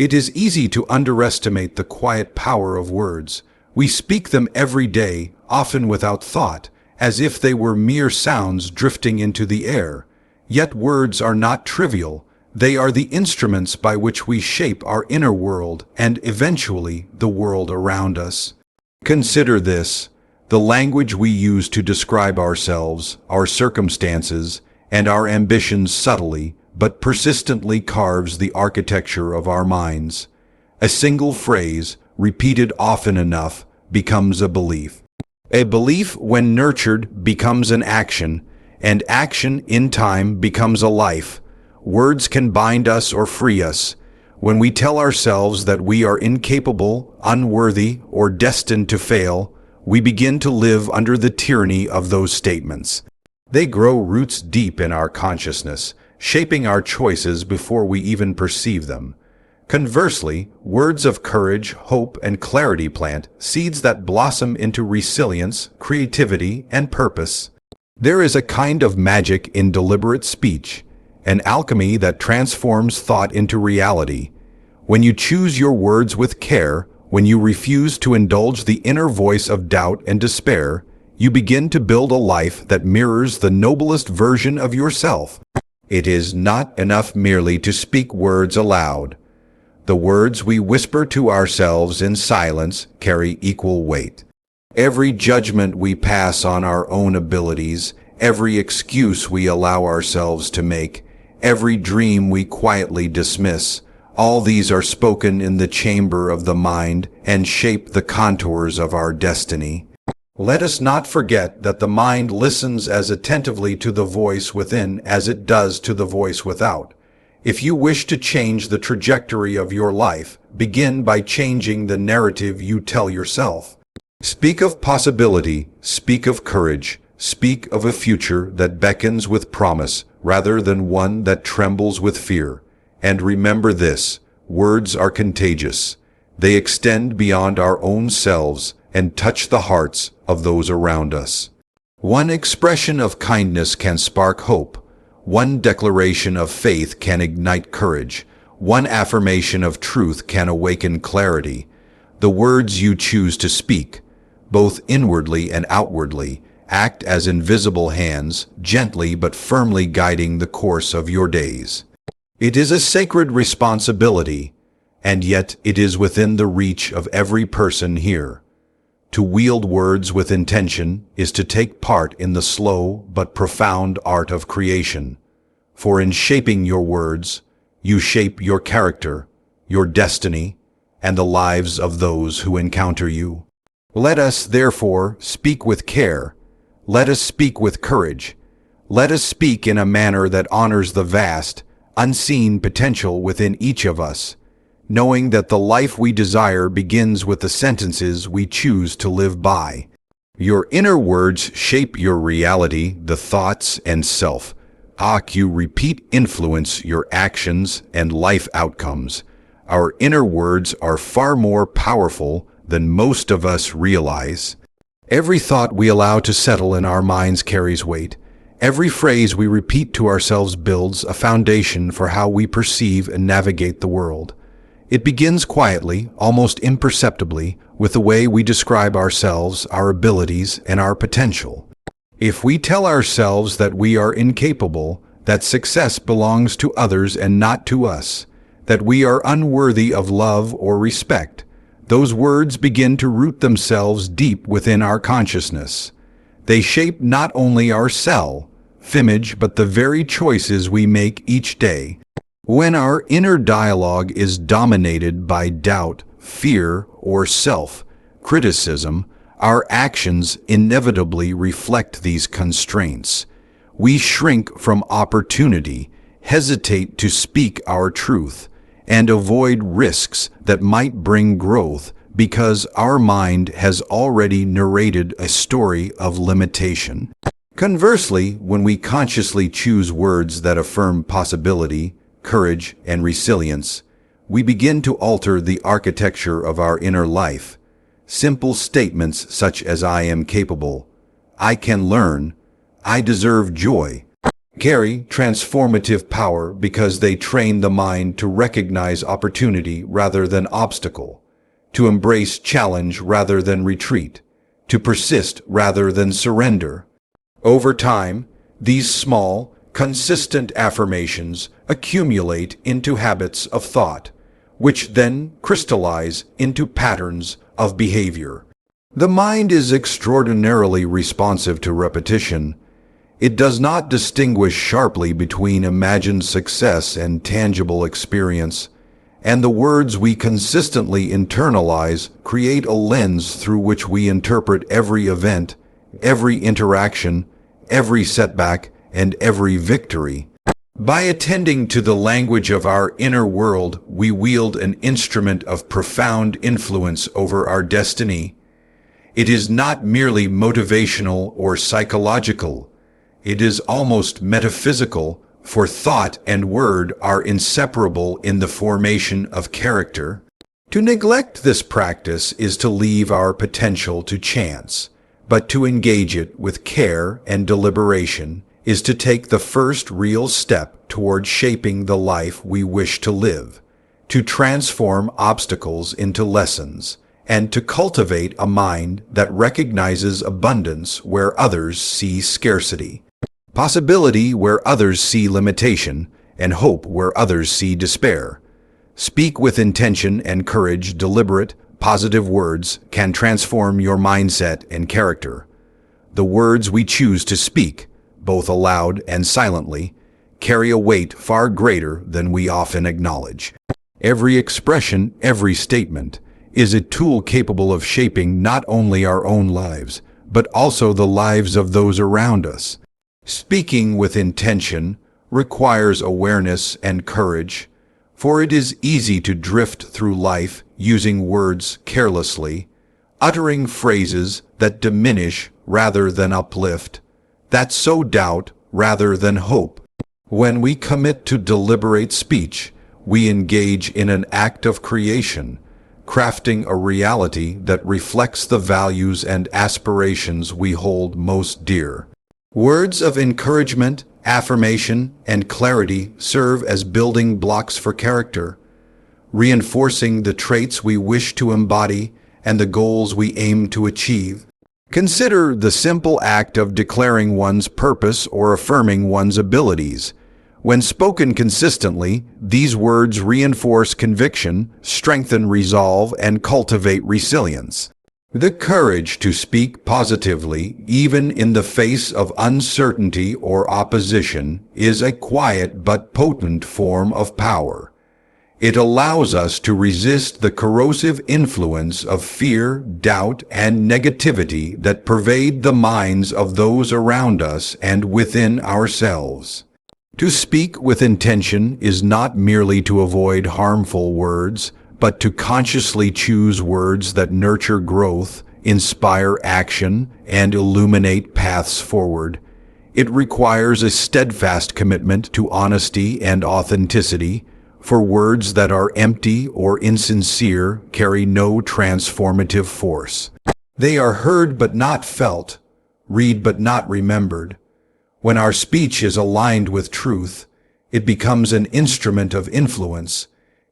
It is easy to underestimate the quiet power of words. We speak them every day, often without thought, as if they were mere sounds drifting into the air. Yet words are not trivial. They are the instruments by which we shape our inner world and eventually the world around us. Consider this: the language we use to describe ourselves, our circumstances, and our ambitions subtly but persistently carves the architecture of our minds. A single phrase, repeated often enough, becomes a belief. A belief, when nurtured, becomes an action, and action, in time, becomes a life. Words can bind us or free us. When we tell ourselves that we are incapable, unworthy, or destined to fail, we begin to live under the tyranny of those statements. They grow roots deep in our consciousness, shaping our choices before we even perceive them. Conversely, words of courage, hope, and clarity plant seeds that blossom into resilience, creativity, and purpose. There is a kind of magic in deliberate speech, an alchemy that transforms thought into reality. When you choose your words with care, when you refuse to indulge the inner voice of doubt and despair, you begin to build a life that mirrors the noblest version of yourself. It is not enough merely to speak words aloud. The words we whisper to ourselves in silence carry equal weight. Every judgment we pass on our own abilities, every excuse we allow ourselves to make, every dream we quietly dismiss, all these are spoken in the chamber of the mind and shape the contours of our destiny. Let us not forget that the mind listens as attentively to the voice within as it does to the voice without. If you wish to change the trajectory of your life, begin by changing the narrative you tell yourself. Speak of possibility, speak of courage, speak of a future that beckons with promise rather than one that trembles with fear. And remember this: words are contagious. They extend beyond our own selves and touch the hearts of those around us. One expression of kindness can spark hope. One declaration of faith can ignite courage. One affirmation of truth can awaken clarity. The words you choose to speak, both inwardly and outwardly, act as invisible hands, gently but firmly guiding the course of your days. It is a sacred responsibility, and yet it is within the reach of every person here. To wield words with intention is to take part in the slow but profound art of creation. For in shaping your words, you shape your character, your destiny, and the lives of those who encounter you. Let us, therefore, speak with care. Let us speak with courage. Let us speak in a manner that honors the vast, unseen potential within each of us, knowing that the life we desire begins with the sentences we choose to live by. Your inner words shape your reality, the thoughts and self. You repeat influence your actions and life outcomes. Our inner words are far more powerful than most of us realize. Every thought we allow to settle in our minds carries weight. Every phrase we repeat to ourselves builds a foundation for how we perceive and navigate the world. It begins quietly, almost imperceptibly, with the way we describe ourselves, our abilities, and our potential. If we tell ourselves that we are incapable, that success belongs to others and not to us, that we are unworthy of love or respect, those words begin to root themselves deep within our consciousness. They shape not only our self-image, but the very choices we make each day. When our inner dialogue is dominated by doubt, fear, or self-criticism, our actions inevitably reflect these constraints. We shrink from opportunity, hesitate to speak our truth, and avoid risks that might bring growth because our mind has already narrated a story of limitation. Conversely, when we consciously choose words that affirm possibility, courage, and resilience, we begin to alter the architecture of our inner life. Simple statements such as "I am capable," "I can learn," "I deserve joy," carry transformative power because they train the mind to recognize opportunity rather than obstacle, to embrace challenge rather than retreat, to persist rather than surrender. Over time, these small, consistent affirmations accumulate into habits of thought, which then crystallize into patterns of behavior. The mind is extraordinarily responsive to repetition. It does not distinguish sharply between imagined success and tangible experience, and the words we consistently internalize create a lens through which we interpret every event, every interaction, every setback, and every victory. By attending to the language of our inner world, we wield an instrument of profound influence over our destiny. It is not merely motivational or psychological. It is almost metaphysical, for thought and word are inseparable in the formation of character. To neglect this practice is to leave our potential to chance, but to engage it with care and deliberation is to take the first real step toward shaping the life we wish to live, to transform obstacles into lessons, and to cultivate a mind that recognizes abundance where others see scarcity, possibility where others see limitation, and hope where others see despair. Speak with intention and courage. Deliberate, positive words can transform your mindset and character. The words we choose to speak, both aloud and silently, carry a weight far greater than we often acknowledge. Every expression, every statement, is a tool capable of shaping not only our own lives, but also the lives of those around us. Speaking with intention requires awareness and courage, for it is easy to drift through life using words carelessly, uttering phrases that diminish rather than uplift, that sow doubt rather than hope. When we commit to deliberate speech, we engage in an act of creation, crafting a reality that reflects the values and aspirations we hold most dear. Words of encouragement, affirmation, and clarity serve as building blocks for character, reinforcing the traits we wish to embody and the goals we aim to achieve. Consider the simple act of declaring one's purpose or affirming one's abilities. When spoken consistently, these words reinforce conviction, strengthen resolve, and cultivate resilience. The courage to speak positively, even in the face of uncertainty or opposition, is a quiet but potent form of power. It allows us to resist the corrosive influence of fear, doubt, and negativity that pervade the minds of those around us and within ourselves. To speak with intention is not merely to avoid harmful words, but to consciously choose words that nurture growth, inspire action, and illuminate paths forward. It requires a steadfast commitment to honesty and authenticity, for words that are empty or insincere carry no transformative force. They are heard but not felt, read but not remembered. When our speech is aligned with truth, it becomes an instrument of influence,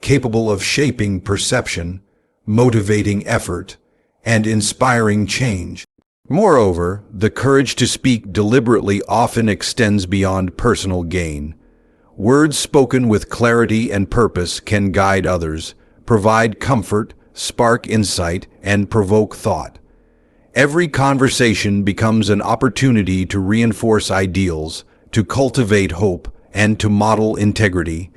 capable of shaping perception, motivating effort, and inspiring change. Moreover, the courage to speak deliberately often extends beyond personal gain. Words spoken with clarity and purpose can guide others, provide comfort, spark insight, and provoke thought. Every conversation becomes an opportunity to reinforce ideals, to cultivate hope, and to model integrity.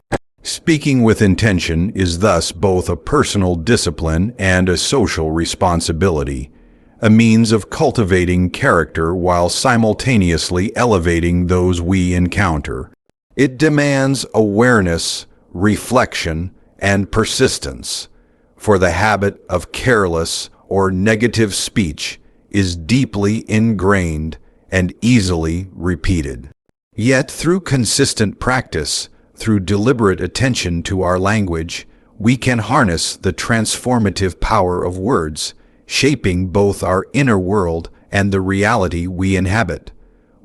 Speaking with intention is thus both a personal discipline and a social responsibility, a means of cultivating character while simultaneously elevating those we encounter. It demands awareness, reflection, and persistence, for the habit of careless or negative speech is deeply ingrained and easily repeated. Yet through consistent practice, through deliberate attention to our language, we can harness the transformative power of words, shaping both our inner world and the reality we inhabit.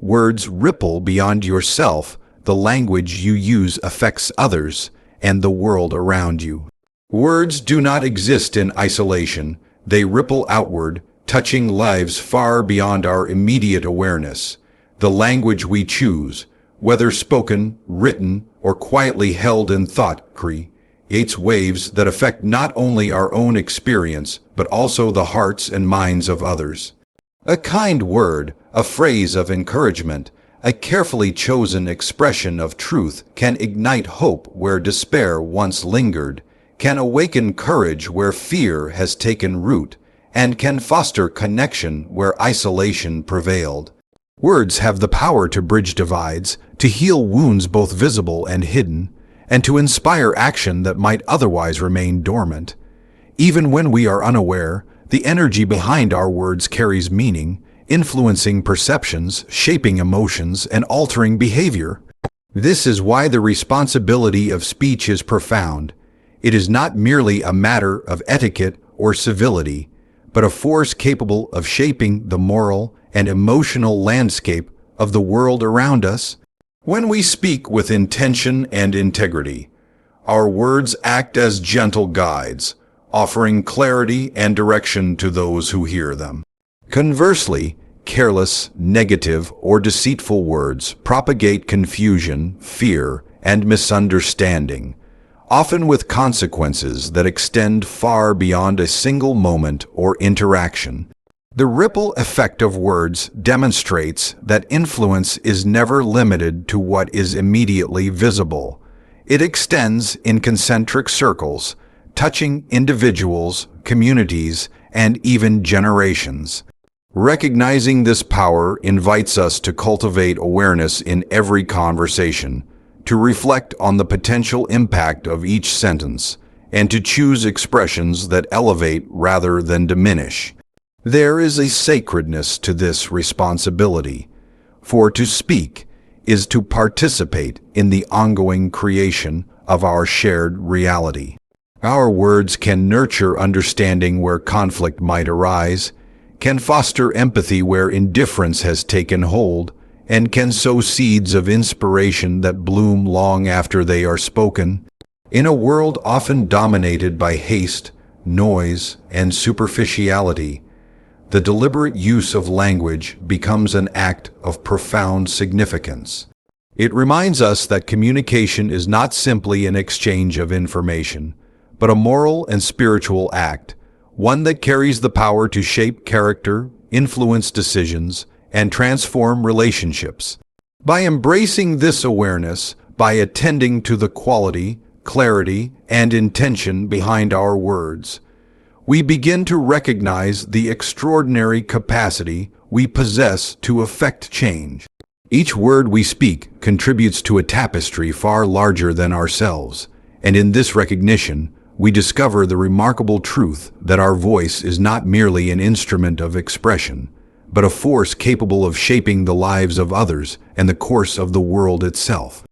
Words ripple beyond yourself. The language you use affects others and the world around you. Words do not exist in isolation. They ripple outward, touching lives far beyond our immediate awareness. The language we choose, whether spoken, written, or quietly held in thought, creates waves that affect not only our own experience, but also the hearts and minds of others. A kind word, a phrase of encouragement, a carefully chosen expression of truth can ignite hope where despair once lingered, can awaken courage where fear has taken root, and can foster connection where isolation prevailed. Words have the power to bridge divides, to heal wounds both visible and hidden, and to inspire action that might otherwise remain dormant. Even when we are unaware, the energy behind our words carries meaning, influencing perceptions, shaping emotions, and altering behavior. This is why the responsibility of speech is profound. It is not merely a matter of etiquette or civility, but a force capable of shaping the moral and emotional landscape of the world around us. When we speak with intention and integrity, our words act as gentle guides, offering clarity and direction to those who hear them. Conversely, careless, negative, or deceitful words propagate confusion, fear, and misunderstanding, often with consequences that extend far beyond a single moment or interaction. The ripple effect of words demonstrates that influence is never limited to what is immediately visible. It extends in concentric circles, touching individuals, communities, and even generations. Recognizing this power invites us to cultivate awareness in every conversation, to reflect on the potential impact of each sentence, and to choose expressions that elevate rather than diminish. There is a sacredness to this responsibility, for to speak is to participate in the ongoing creation of our shared reality. Our words can nurture understanding where conflict might arise, can foster empathy where indifference has taken hold, and can sow seeds of inspiration that bloom long after they are spoken. In a world often dominated by haste, noise, and superficiality, the deliberate use of language becomes an act of profound significance. It reminds us that communication is not simply an exchange of information, but a moral and spiritual act, one that carries the power to shape character, influence decisions, and transform relationships. By embracing this awareness, by attending to the quality, clarity, and intention behind our words, we begin to recognize the extraordinary capacity we possess to affect change. Each word we speak contributes to a tapestry far larger than ourselves, and in this recognition, we discover the remarkable truth that our voice is not merely an instrument of expression, but a force capable of shaping the lives of others and the course of the world itself.